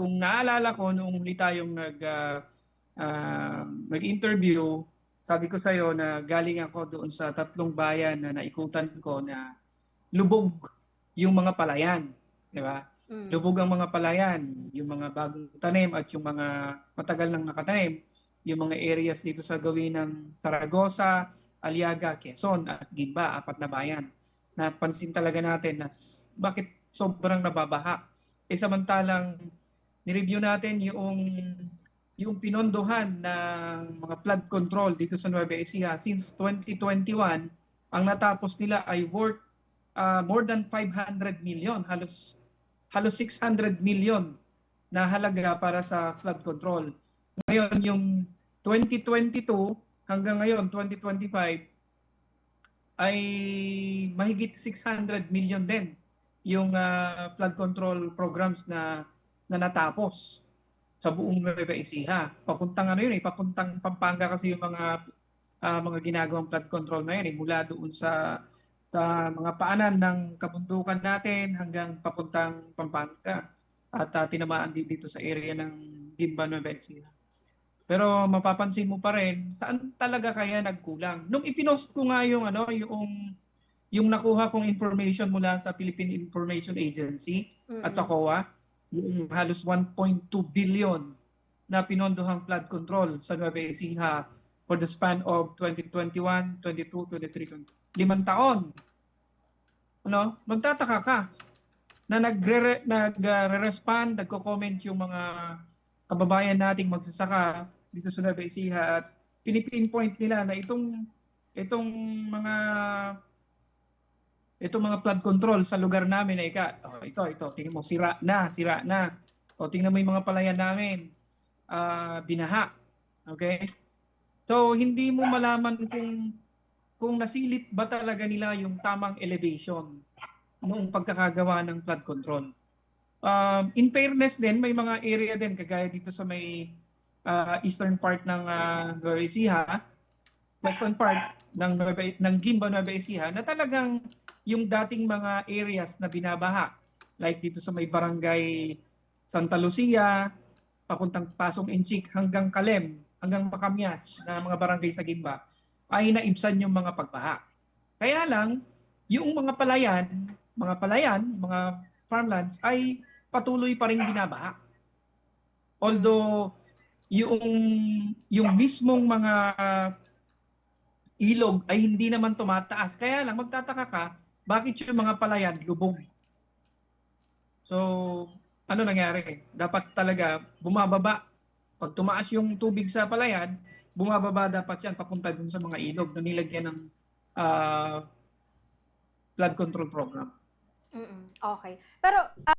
kung naalala ko noong huli tayong nag-interview, sabi ko sa iyo na galing ako doon sa tatlong bayan na naikutan ko na lubog yung mga palayan, di ba? Mm. Lubog ang mga palayan, yung mga bagong tanim at yung mga matagal nang nakatanim, yung mga areas dito sa gawin ng Saragosa, Aliaga, Quezon at Gimba, apat na bayan. Napansin talaga natin na bakit sobrang nababaha. Samantalang nireview natin yung pinondohan ng mga flood control dito sa Nueva Ecija since 2021, ang natapos nila ay worth more than 500 million, halos 600 million na halaga para sa flood control. Ngayon, yung 2022 hanggang ngayon, 2025, ay mahigit 600 million din yung flood control programs na natapos sa buong Nueva Ecija. Papuntang ano yun papuntang Pampanga kasi yung mga ginagawang flood control na yun mula doon sa mga paanan ng kabundukan natin hanggang papuntang Pampanga at tinamaan din dito sa area ng Gimba, Nueva Ecija. Pero mapapansin mo pa rin, saan talaga kaya nagkulang? Nung ipinost ko nga yung nakuha kong information mula sa Philippine Information Agency at sa Mm. COA, yung halos 1.2 billion na pinondohang flood control sa Nueva Ecija for the span of 2021, 22, 23, 5 taon. Ano? Magtataka ka na nagre-respond, nagko-comment yung mga kababayan nating magsasaka dito sa Nueva Ecija at pinipinpoint nila na itong mga flood control sa lugar namin na ito, tingnan mo, sira na. O tingnan mo yung mga palayan namin, binaha. Okay? So, hindi mo malaman kung nasilip ba talaga nila yung tamang elevation noong pagkakagawa ng flood control. In fairness din, may mga area din, kagaya dito sa may eastern part ng Nueva Ecija, western part ng Gimba, Nueva Ecija, na talagang yung dating mga areas na binabaha, like dito sa may barangay Santa Lucia, papuntang Pasong Inchik hanggang Kalem, hanggang Macamias na mga barangay sa Gimba, ay naibsan yung mga pagbaha. Kaya lang, yung mga farmlands ay patuloy pa rin binabaha. Mm. Although yung yung mismong mga ilog ay hindi naman tumataas. Kaya lang magtataka ka, bakit yung mga palayan lubog? So, ano nangyari? Dapat talaga bumababa. Pag tumaas yung tubig sa palayan, bumababa dapat yan papunta dun sa mga ilog na nilagyan ng ah, flood control program. Mm. Okey. Pero